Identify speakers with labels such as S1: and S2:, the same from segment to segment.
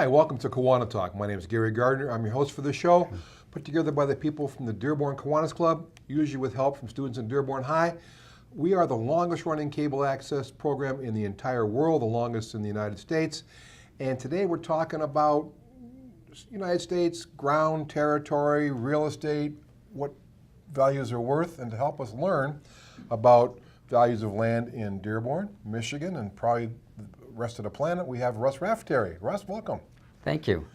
S1: Hi, welcome to KiwaniTalk. My name is Gary Gardner. I'm your host for the show, put together by the people from the Dearborn Kiwanis Club, usually with help from students in Dearborn High. We are the longest running cable access program in the entire world, the longest in the United States. And today we're talking about United States, ground, territory, real estate, what values are worth, and to help us learn about values of land in Dearborn, Michigan, and probably the rest of the planet, we have Russ Raftary. Russ, welcome.
S2: Thank you.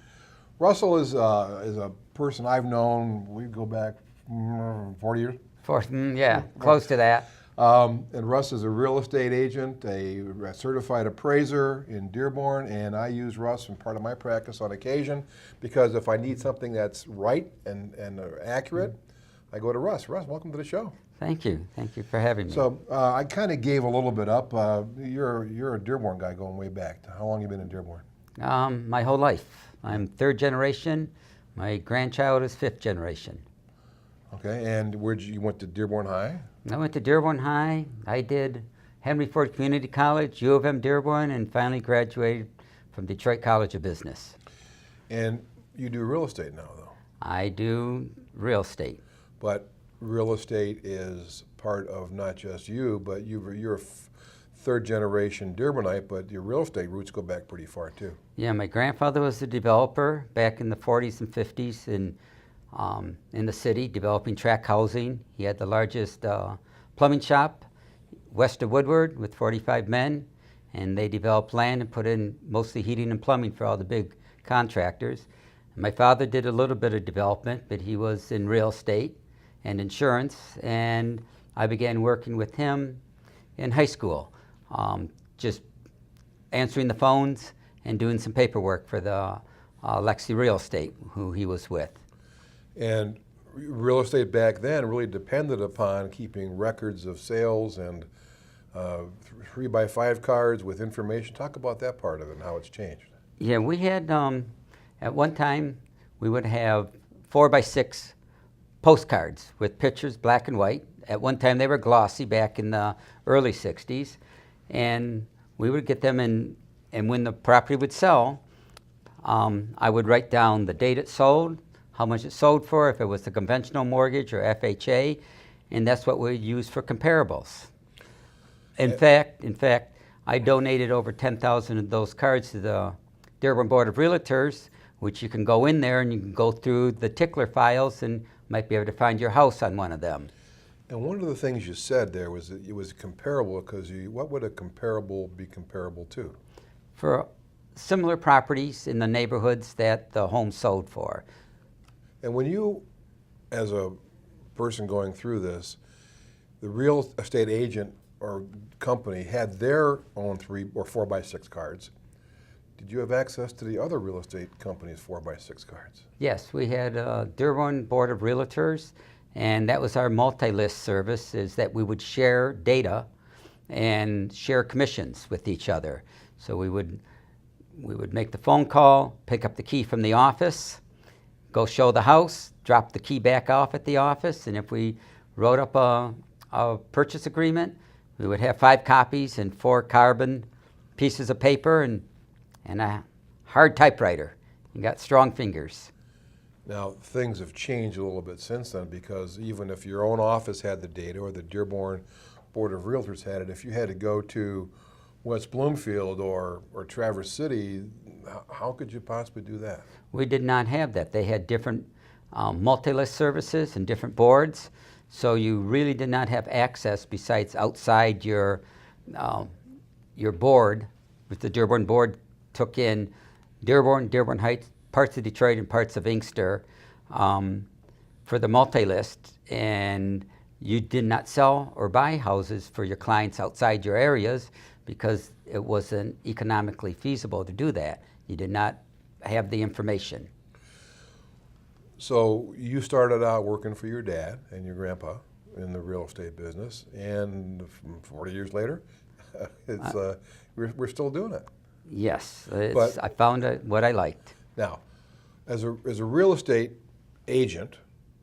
S1: Russell is a person I've known, we go back 40 years.
S2: Close to that.
S1: And Russ is a real estate agent, a certified appraiser in Dearborn, and I use Russ in part of my practice on occasion because if I need something that's right and accurate, I go to Russ. Russ, welcome to the show.
S2: Thank you. Thank you for having me.
S1: So I kind of gave a little bit up. You're a Dearborn guy going way back. How long have you been in Dearborn?
S2: My whole life. I'm third generation. My grandchild is fifth generation.
S1: Okay, and you went to Dearborn High?
S2: I went to Dearborn High. I did Henry Ford Community College, U of M Dearborn, and finally graduated from Detroit College of Business.
S1: And you do real estate now, though?
S2: I do real estate.
S1: But real estate is part of not just you, but you're a third generation Dearbornite, but your real estate roots go back pretty far too.
S2: Yeah, my grandfather was a developer back in the 40s and 50s in the city, developing tract housing. He had the largest plumbing shop west of Woodward with 45 men, and they developed land and put in mostly heating and plumbing for all the big contractors. My father did a little bit of development, but he was in real estate and insurance, and I began working with him in high school, just answering the phones and doing some paperwork for the Lexi Real Estate, who he was with.
S1: And real estate back then really depended upon keeping records of sales and 3x5 cards with information. Talk about that part of it and how it's changed.
S2: Yeah, we had, at one time, we would have 4x6 postcards with pictures, black and white. At one time they were glossy back in the early 60s. And we would get them in, and when the property would sell, I would write down the date it sold, how much it sold for, if it was a conventional mortgage or FHA, and that's what we use for comparables. In fact, I donated over 10,000 of those cards to the Dearborn Board of Realtors, which you can go in there and you can go through the tickler files and might be able to find your house on one of them.
S1: And one of the things you said there was that it was comparable because what would a comparable be comparable to?
S2: For similar properties in the neighborhoods that the home sold for.
S1: And when you, as a person going through this, the real estate agent or company had their own 3 or 4x6 cards, did you have access to the other real estate companies' 4x6 cards?
S2: Yes, we had a Dearborn Board of Realtors, and that was our multi-list service, is that we would share data and share commissions with each other. So we would make the phone call, pick up the key from the office, go show the house, drop the key back off at the office, and if we wrote up a purchase agreement, we would have 5 copies and 4 carbon pieces of paper and a hard typewriter. You got strong fingers.
S1: Now, things have changed a little bit since then because even if your own office had the data or the Dearborn Board of Realtors had it, if you had to go to West Bloomfield or Traverse City, how could you possibly do that?
S2: We did not have that. They had different multi-list services and different boards, so you really did not have access besides outside your board, with the Dearborn board took in Dearborn, Dearborn Heights, parts of Detroit and parts of Inkster for the multi-list, and you did not sell or buy houses for your clients outside your areas because it wasn't economically feasible to do that. You did not have the information.
S1: So you started out working for your dad and your grandpa in the real estate business, and 40 years later, we're still doing it.
S2: Yes, I found what I liked.
S1: Now, as a real estate agent,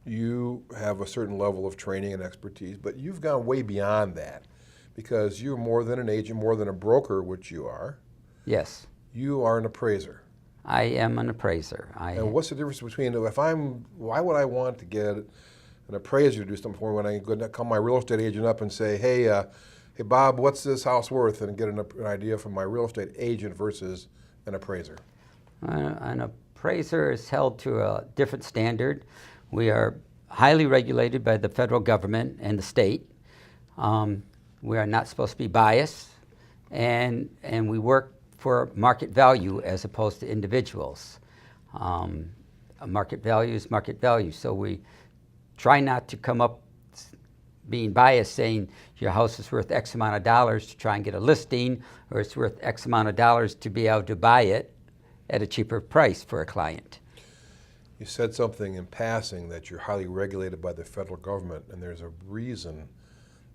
S1: you have a certain level of training and expertise, but you've gone way beyond that because you're more than an agent, more than a broker, which you are.
S2: Yes.
S1: You are an appraiser.
S2: I am an appraiser.
S1: And what's the difference between, why would I want to get an appraiser to do something for me when I can call my real estate agent up and say, hey Bob, what's this house worth? And get an idea from my real estate agent versus an appraiser.
S2: An appraiser is held to a different standard. We are highly regulated by the federal government and the state. We are not supposed to be biased, and we work for market value as opposed to individuals. A market value is market value, so we try not to come up being biased saying your house is worth X amount of dollars to try and get a listing, or it's worth X amount of dollars to be able to buy it at a cheaper price for a client.
S1: You said something in passing that you're highly regulated by the federal government, and there's a reason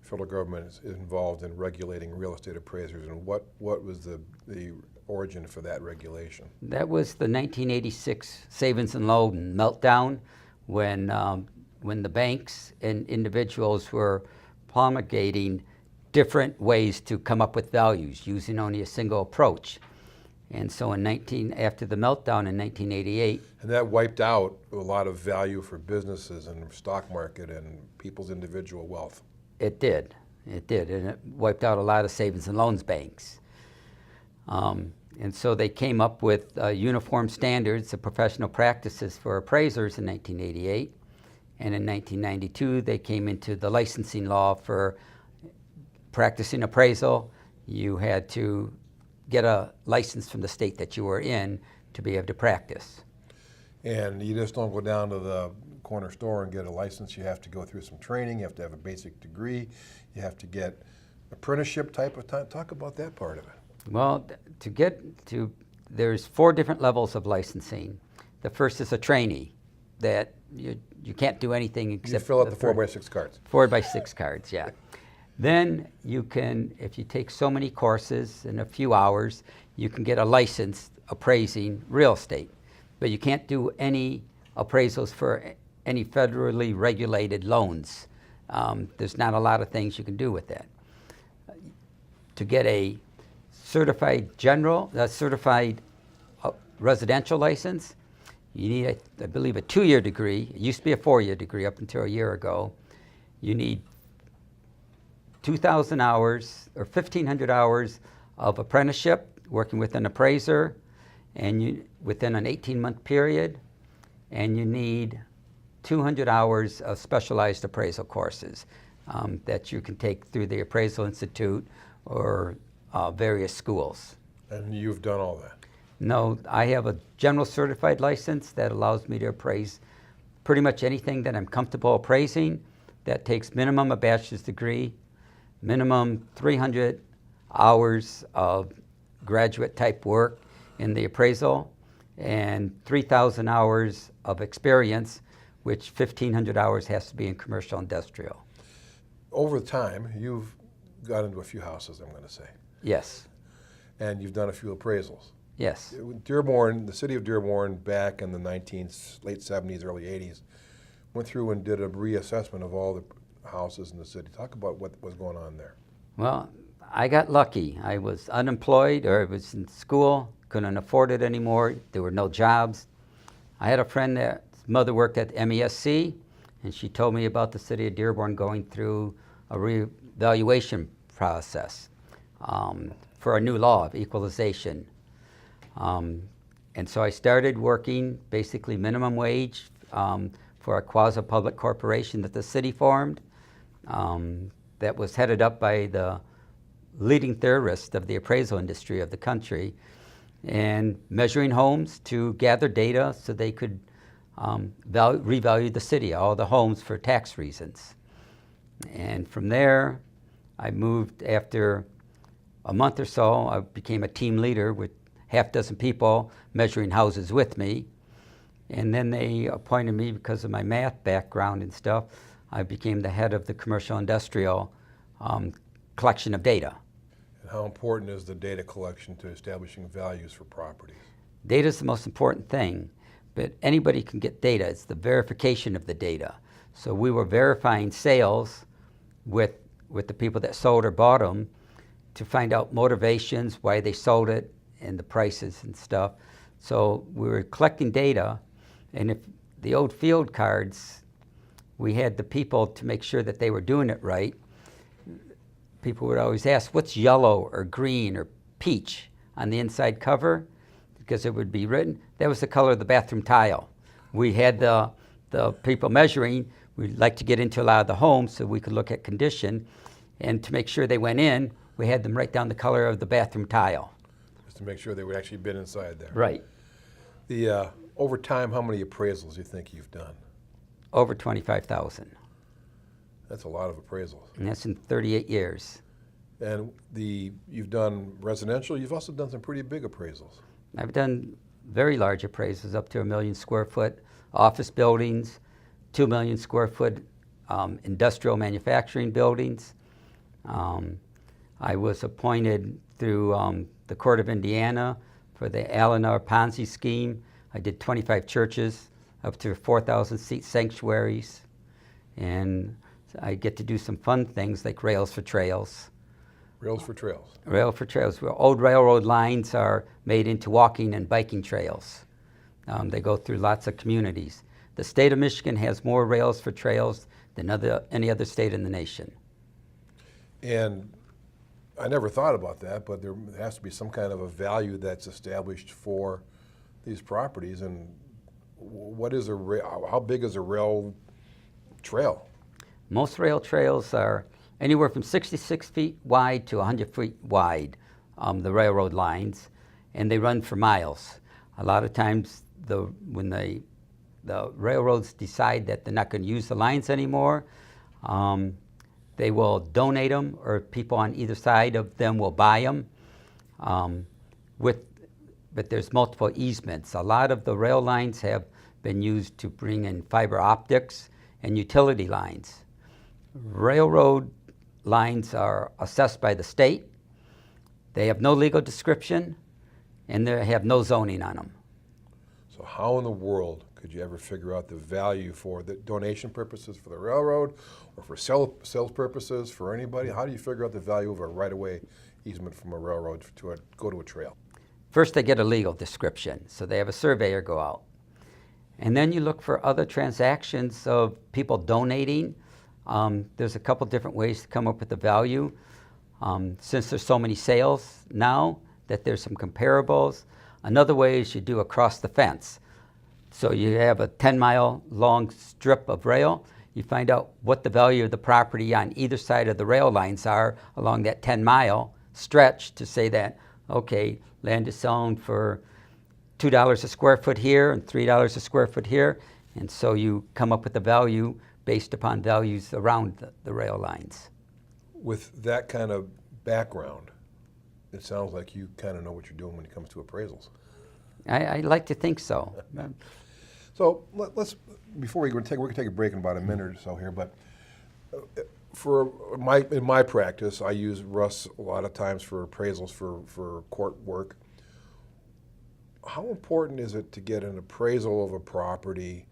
S1: the federal government is involved in regulating real estate appraisers, and what was the origin for that regulation?
S2: That was the 1986 savings and loan meltdown when the banks and individuals were promulgating different ways to come up with values using only a single approach. And so after the meltdown in 1988.
S1: And that wiped out a lot of value for businesses and the stock market and people's individual wealth.
S2: It did, and it wiped out a lot of savings and loans banks. And so they came up with uniform standards of professional practices for appraisers in 1988. And in 1992, they came into the licensing law for practicing appraisal. You had to get a license from the state that you were in to be able to practice.
S1: And you just don't go down to the corner store and get a license. You have to go through some training. You have to have a basic degree. You have to get apprenticeship type of time. Talk about that part of it.
S2: Well, there's 4 different levels of licensing. The first is a trainee, that you can't do anything except...
S1: You fill out the 4x6 cards.
S2: 4x6 cards, yeah. Then you can, if you take so many courses in a few hours, you can get a license appraising real estate. But you can't do any appraisals for any federally regulated loans. There's not a lot of things you can do with that. To get a certified residential license, you need, I believe, a 2-year degree. It used to be a 4-year degree up until a year ago. You need 2,000 hours or 1,500 hours of apprenticeship working with an appraiser, and within an 18-month period, and you need 200 hours of specialized appraisal courses that you can take through the Appraisal Institute or various schools.
S1: And you've done all that?
S2: No, I have a general certified license that allows me to appraise pretty much anything that I'm comfortable appraising. That takes minimum a bachelor's degree, minimum 300 hours of graduate type work in the appraisal, and 3,000 hours of experience, which 1,500 hours has to be in commercial industrial.
S1: Over time, you've got into a few houses, I'm going to say.
S2: Yes.
S1: And you've done a few appraisals.
S2: Yes.
S1: Dearborn, the city of Dearborn, back in the late 70s, early 80s, went through and did a reassessment of all the houses in the city. Talk about what was going on there.
S2: Well, I got lucky. I was unemployed, or I was in school, couldn't afford it anymore. There were no jobs. I had a friend that's mother worked at MESC, and she told me about the city of Dearborn going through a reevaluation process for a new law of equalization. And so I started working basically minimum wage for a quasi-public corporation that the city formed that was headed up by the leading theorist of the appraisal industry of the country, and measuring homes to gather data so they could revalue the city, all the homes, for tax reasons. And from there, I moved after a month or so. I became a team leader with half a dozen people measuring houses with me. And then they appointed me, because of my math background and stuff, I became the head of the commercial industrial collection of data.
S1: And how important is the data collection to establishing values for properties?
S2: Data is the most important thing, but anybody can get data. It's the verification of the data. So we were verifying sales with the people that sold or bought them to find out motivations, why they sold it, and the prices and stuff. So we were collecting data, and if the old field cards, we had the people to make sure that they were doing it right. People would always ask, what's yellow or green or peach on the inside cover? Because it would be written, that was the color of the bathroom tile. We had the people measuring. We'd like to get into a lot of the homes so we could look at condition. And to make sure they went in, we had them write down the color of the bathroom tile.
S1: Just to make sure they would actually been inside there.
S2: Right.
S1: Over time, how many appraisals do you think you've done?
S2: Over 25,000.
S1: That's a lot of appraisals.
S2: And that's in 38 years.
S1: And you've done residential, you've also done some pretty big appraisals.
S2: I've done very large appraisals, up to 1 million square foot office buildings, 2 million square foot industrial manufacturing buildings. I was appointed through the Court of Indiana for the Eleanor Ponzi scheme. I did 25 churches, up to 4,000 seat sanctuaries, and I get to do some fun things like Rails for Trails.
S1: Rails for Trails.
S2: Rail for Trails, where old railroad lines are made into walking and biking trails. They go through lots of communities. The state of Michigan has more Rails for Trails than any other state in the nation.
S1: And I never thought about that, but there has to be some kind of a value that's established for these properties. And what is how big is a rail trail?
S2: Most rail trails are anywhere from 66 feet wide to 100 feet wide, the railroad lines, and they run for miles. A lot of times when the railroads decide that they're not going to use the lines anymore, they will donate them, or people on either side of them will buy them. But there's multiple easements. A lot of the rail lines have been used to bring in fiber optics and utility lines. Railroad lines are assessed by the state. They have no legal description, and they have no zoning on them.
S1: So how in the world could you ever figure out the value for the donation purposes for the railroad, or for sales purposes for anybody? How do you figure out the value of a right-of-way easement from a railroad to go to a trail?
S2: First, they get a legal description, so they have a surveyor go out. And then you look for other transactions of people donating. There's a couple different ways to come up with the value. Since there's so many sales now, that there's some comparables. Another way is you do across the fence. So you have a 10-mile long strip of rail. You find out what the value of the property on either side of the rail lines are along that 10-mile stretch to say that, okay, land is selling for $2 a square foot here and $3 a square foot here. And so you come up with the value based upon values around the rail lines.
S1: With that kind of background, it sounds like you kind of know what you're doing when it comes to appraisals.
S2: I like to think so.
S1: So let's, before we're going to take a break in about a minute or so here, but in my practice, I use Russ a lot of times for appraisals for court work. How important is it to get an appraisal of a property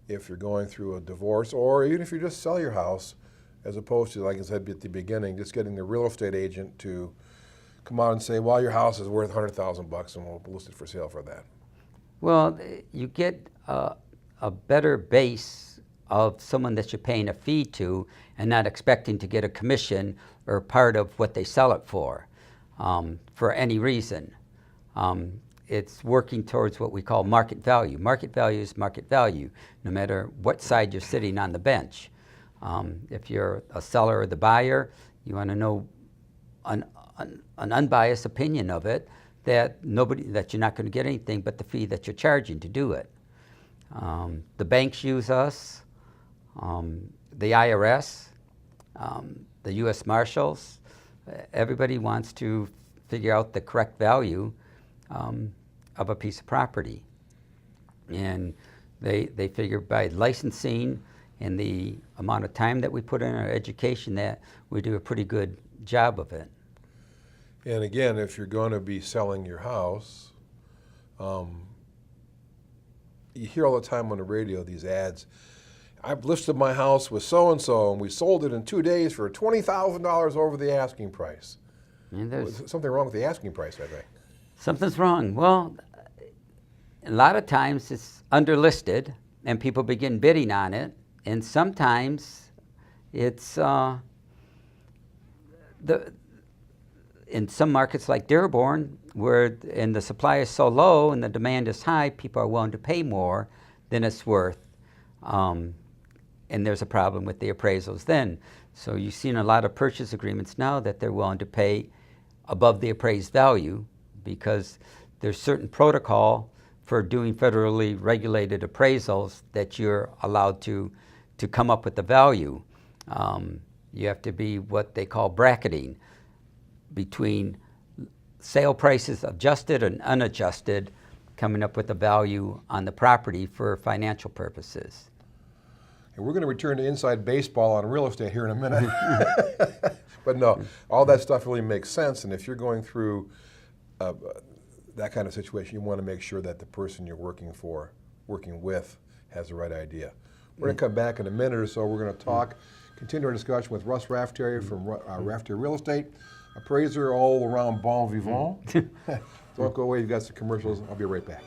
S1: if you're going through a divorce, or even if you just sell your house, as opposed to, like I said at the beginning, just getting the real estate agent to come out and say, well, your house is worth $100,000 and we'll list it for sale for that?
S2: Well, you get a better base of someone that you're paying a fee to and not expecting to get a commission or part of what they sell it for any reason. It's working towards what we call market value. Market value is market value, no matter what side you're sitting on the bench. If you're a seller or the buyer, you want to know an unbiased opinion of it, that you're not going to get anything but the fee that you're charging to do it. The banks use us, the IRS, the U.S. Marshals. Everybody wants to figure out the correct value of a piece of property. And they figure by licensing and the amount of time that we put in our education that we do a pretty good job of it.
S1: And again, if you're going to be selling your house, you hear all the time on the radio these ads. I've listed my house with so-and-so, and we sold it in 2 days for $20,000 over the asking price.
S2: And there's
S1: Something wrong with the asking price, I think.
S2: something's wrong. Well, a lot of times it's underlisted and people begin bidding on it, and sometimes it's in some markets like Dearborn, where the supply is so low and the demand is high, people are willing to pay more than it's worth, and there's a problem with the appraisals then. So you've seen a lot of purchase agreements now that they're willing to pay above the appraised value, because there's certain protocol for doing federally regulated appraisals that you're allowed to come up with the value. You have to be what they call bracketing between sale prices adjusted and unadjusted, coming up with a value on the property for financial purposes.
S1: And we're going to return to inside baseball on real estate here in a minute. But no, all that stuff really makes sense. And if you're going through that kind of situation, you want to make sure that the person you're working with, has the right idea. We're going to come back in a minute or so. We're going to continue our discussion with Russ Raftary from Raftary Real Estate, appraiser all around bon vivant. Don't go away, you've got some commercials. I'll be right back.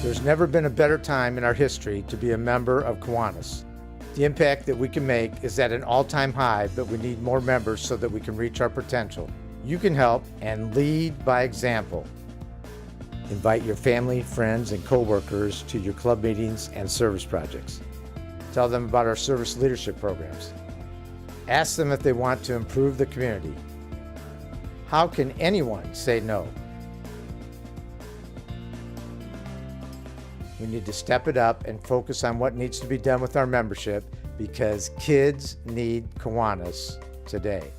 S3: There's never been a better time in our history to be a member of Kiwanis. The impact that we can make is at an all-time high, but we need more members so that we can reach our potential. You can help and lead by example. Invite your family, friends, and coworkers to your club meetings and service projects. Tell them about our service leadership programs. Ask them if they want to improve the community. How can anyone say no? We need to step it up and focus on what needs to be done with our membership, because kids need Kiwanis today.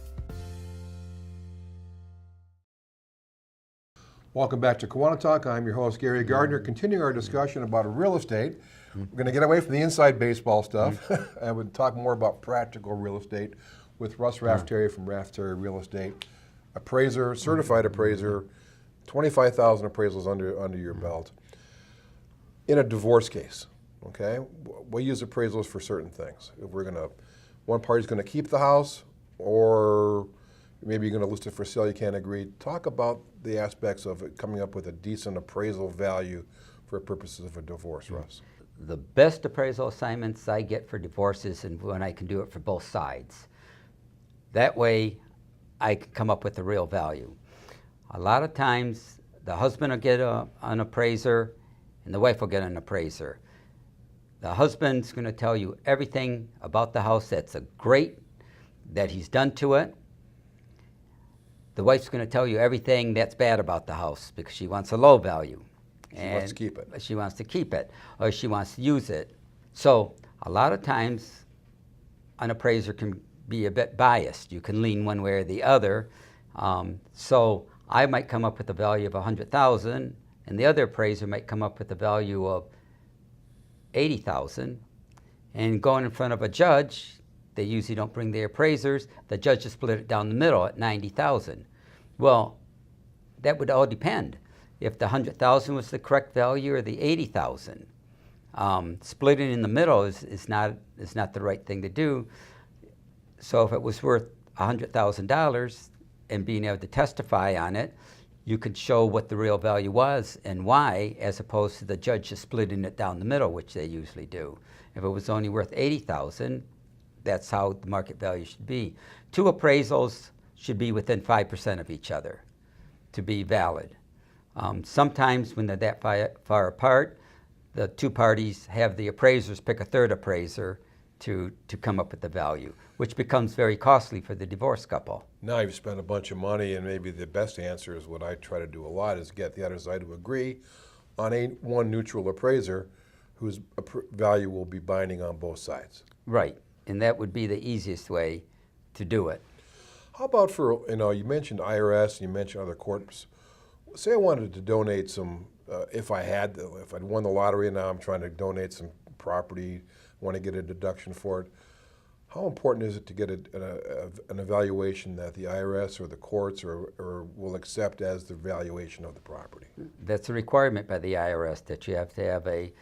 S1: Welcome back to KiwaniTalk. I'm your host, Gary Gardner, continuing our discussion about real estate. We're going to get away from the inside baseball stuff and we'll talk more about practical real estate with Russ Raftary from Raftary Real Estate, appraiser, certified appraiser, 25,000 appraisals under your belt. In a divorce case, okay, we use appraisals for certain things. If one party's going to keep the house, or maybe you're going to list it for sale, you can't agree. Talk about the aspects of it coming up with a decent appraisal value for purposes of a divorce, Russ.
S2: The best appraisal assignments I get for divorces, and when I can do it for both sides. That way I can come up with the real value. A lot of times the husband will get an appraiser and the wife will get an appraiser. The husband's going to tell you everything about the house that's great that he's done to it. The wife's going to tell you everything that's bad about the house because she wants a low value.
S1: She wants to keep it.
S2: She wants to keep it, or she wants to use it. So a lot of times an appraiser can be a bit biased. You can lean one way or the other. So I might come up with a value of $100,000, and the other appraiser might come up with a value of $80,000. And going in front of a judge, they usually don't bring the appraisers. The judge just split it down the middle at $90,000. Well, that would all depend. If the $100,000 was the correct value or the $80,000. Splitting in the middle is not the right thing to do. So if it was worth $100,000 and being able to testify on it, you could show what the real value was and why, as opposed to the judge just splitting it down the middle, which they usually do. If it was only worth $80,000, that's how the market value should be. Two appraisals should be within 5% of each other to be valid. Sometimes when they're that far apart, the two parties have the appraisers pick a third appraiser to come up with the value, which becomes very costly for the divorced couple.
S1: Now you've spent a bunch of money, and maybe the best answer is what I try to do a lot is get the other side to agree on one neutral appraiser whose value will be binding on both sides.
S2: Right, and that would be the easiest way to do it.
S1: How about for, you mentioned IRS and you mentioned other corps. Say I wanted to donate some, if I'd won the lottery and now I'm trying to donate some property, want to get a deduction for it. How important is it to get an evaluation that the IRS or the courts or will accept as the valuation of the property?
S2: That's a requirement by the IRS that you have to have a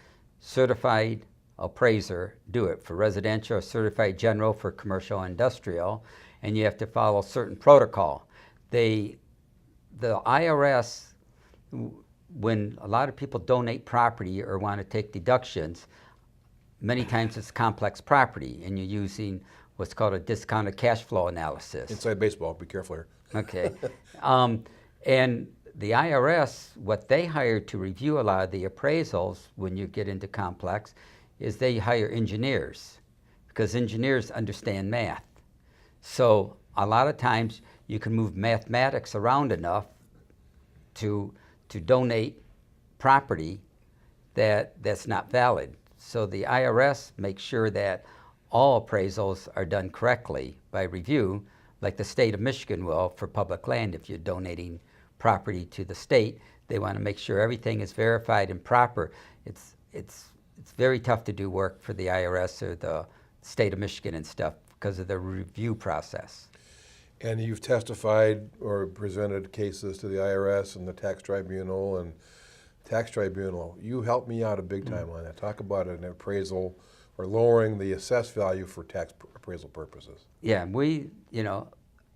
S2: certified appraiser do it for residential, or certified general for commercial and industrial, and you have to follow certain protocol. The IRS, when a lot of people donate property or want to take deductions, many times it's complex property and you're using what's called a discounted cash flow analysis.
S1: Inside baseball, be careful here.
S2: Okay. And the IRS, what they hire to review a lot of the appraisals when you get into complex is they hire engineers because engineers understand math. So a lot of times you can move mathematics around enough to donate property that's not valid. So the IRS makes sure that all appraisals are done correctly by review, like the state of Michigan will for public land. If you're donating property to the state, they want to make sure everything is verified and proper. It's very tough to do work for the IRS or the state of Michigan and stuff because of the review process.
S1: And you've testified or presented cases to the IRS and the tax tribunal and tax tribunal. You helped me out a big time on that. Talk about an appraisal or lowering the assessed value for tax appraisal purposes.
S2: Yeah,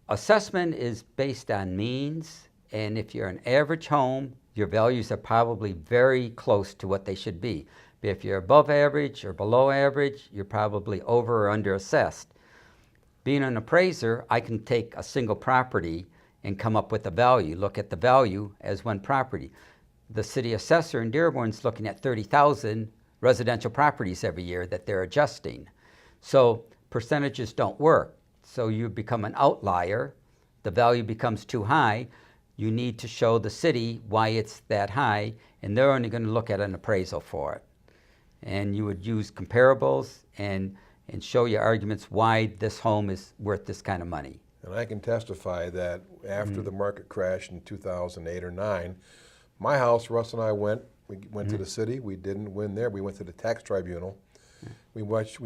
S2: assessment is based on means, and if you're an average home, your values are probably very close to what they should be. But if you're above average or below average, you're probably over or under assessed. Being an appraiser, I can take a single property and come up with a value, look at the value as one property. The city assessor in Dearborn is looking at 30,000 residential properties every year that they're adjusting. So percentages don't work. So you become an outlier. The value becomes too high. You need to show the city why it's that high, and they're only going to look at an appraisal for it. And you would use comparables and show your arguments why this home is worth this kind of money.
S1: And I can testify that after the market crash in 2008 or 9, my house, Russ and I went to the city. We didn't win there. We went to the tax tribunal. We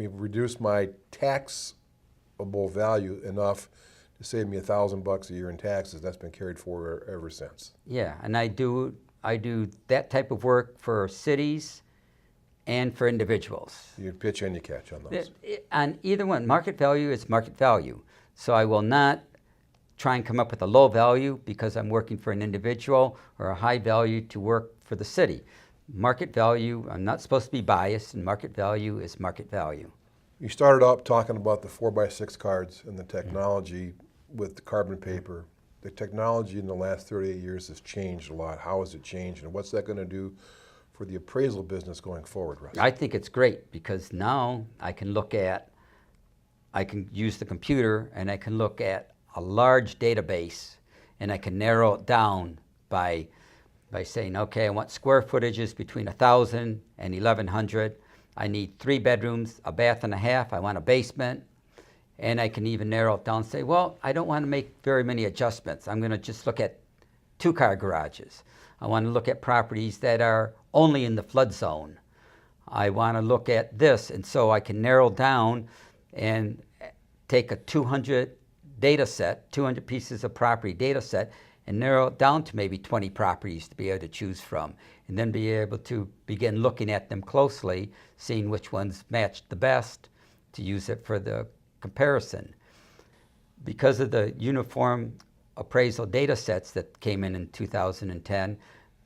S1: reduced my taxable value enough to save me $1,000 a year in taxes. That's been carried forward ever since.
S2: Yeah, and I do that type of work for cities and for individuals.
S1: You pitch and you catch on those.
S2: On either one, market value is market value. So I will not try and come up with a low value because I'm working for an individual, or a high value to work for the city. Market value, I'm not supposed to be biased, and market value is market value.
S1: You started out talking about the 4x6 cards and the technology with the carbon paper. The technology in the last 38 years has changed a lot. How has it changed, and what's that going to do for the appraisal business going forward, Russ?
S2: I think it's great because now I can use the computer and I can look at a large database and I can narrow it down by saying, okay, I want square footages between 1,000 and 1,100. I need 3 bedrooms, a bath and a half. I want a basement. And I can even narrow it down and say, well, I don't want to make very many adjustments. I'm going to just look at 2-car garages. I want to look at properties that are only in the flood zone. I want to look at this, and so I can narrow down and take a 200 data set, 200 pieces of property data set, and narrow it down to maybe 20 properties to be able to choose from, and then be able to begin looking at them closely, seeing which ones match the best to use it for the comparison. Because of the uniform appraisal data sets that came in 2010,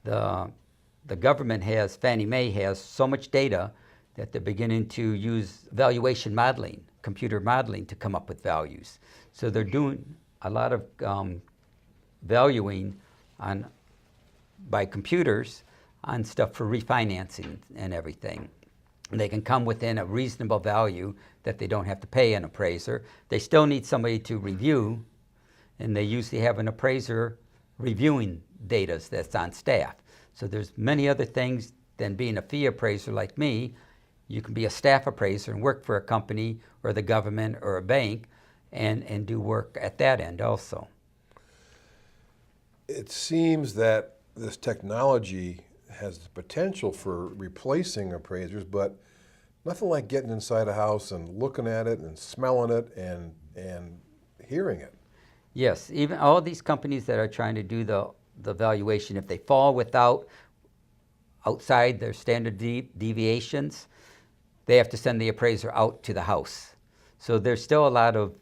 S2: the government has, Fannie Mae has so much data that they're beginning to use valuation modeling, computer modeling, to come up with values. So they're doing a lot of valuing by computers on stuff for refinancing and everything. And they can come within a reasonable value that they don't have to pay an appraiser. They still need somebody to review, and they usually have an appraiser reviewing data that's on staff. So there's many other things than being a fee appraiser like me. You can be a staff appraiser and work for a company or the government or a bank and do work at that end also.
S1: It seems that this technology has the potential for replacing appraisers, but Nothing like getting inside a house and looking at it and smelling it and hearing it.
S2: Yes, even all these companies that are trying to do the valuation, if they fall outside their standard deviations, they have to send the appraiser out to the house. So there's still a lot of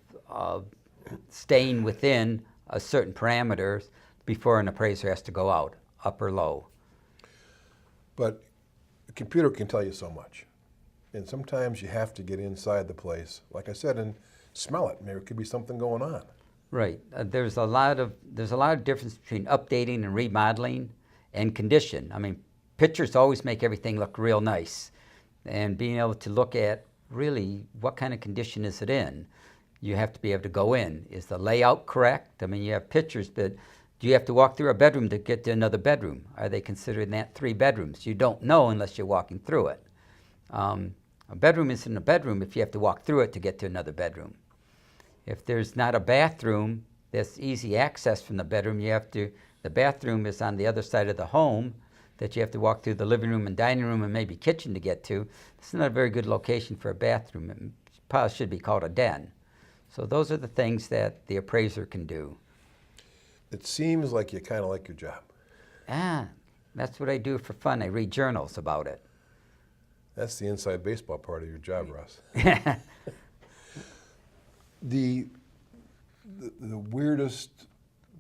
S2: staying within a certain parameters before an appraiser has to go out, up or low.
S1: But the computer can tell you so much. And sometimes you have to get inside the place, like I said, and smell it. Maybe it could be something going on.
S2: Right. There's a lot of difference between updating and remodeling and condition. I mean, pictures always make everything look real nice, and being able to look at really what kind of condition is it in. You have to be able to go in. Is the layout correct? I mean, you have pictures, but do you have to walk through a bedroom to get to another bedroom? Are they considering that 3 bedrooms? You don't know unless you're walking through it. A bedroom isn't a bedroom if you have to walk through it to get to another bedroom. If there's not a bathroom that's easy access from the bedroom, the bathroom is on the other side of the home that you have to walk through the living room and dining room and maybe kitchen to get to. It's not a very good location for a bathroom. It probably should be called a den. So those are the things that the appraiser can do.
S1: It seems like you kind of like your job.
S2: That's what I do for fun. I read journals about it.
S1: That's the inside baseball part of your job, Russ. The weirdest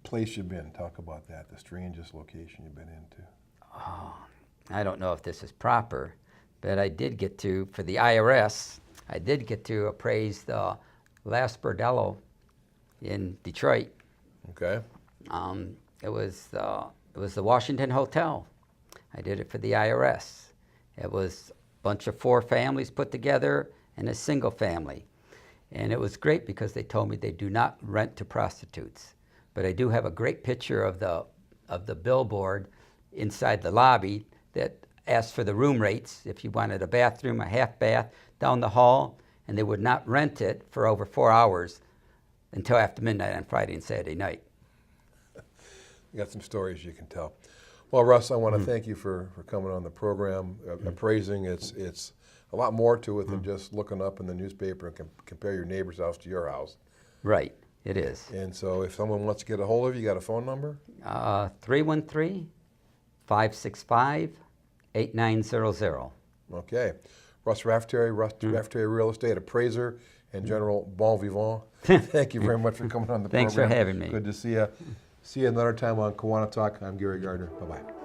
S1: place you've been, talk about that, the strangest location you've been into.
S2: Oh, I don't know if this is proper, but I did get to, for the IRS, I did get to appraise the last bordello in Detroit.
S1: Okay.
S2: It was the Washington Hotel. I did it for the IRS. It was a bunch of 4 families put together and a single family. And it was great because they told me they do not rent to prostitutes. But I do have a great picture of the billboard inside the lobby that asked for the room rates, if you wanted a bathroom, a half bath, down the hall, and they would not rent it for over 4 hours until after midnight on Friday and Saturday night.
S1: You got some stories you can tell. Well, Russ, I want to thank you for coming on the program. Appraising, it's a lot more to it than just looking up in the newspaper and compare your neighbor's house to your house.
S2: Right, it is.
S1: And so if someone wants to get a hold of you, you got a phone number?
S2: 313-565-8900.
S1: Okay. Russ Raftary, Raftary Real Estate Appraiser and General Bon Vivant. Thank you very much for coming on the
S2: Thanks
S1: program.
S2: for having me.
S1: Good to see you. See you another time on KiwaniTalk. I'm Gary Gardner. Bye-bye.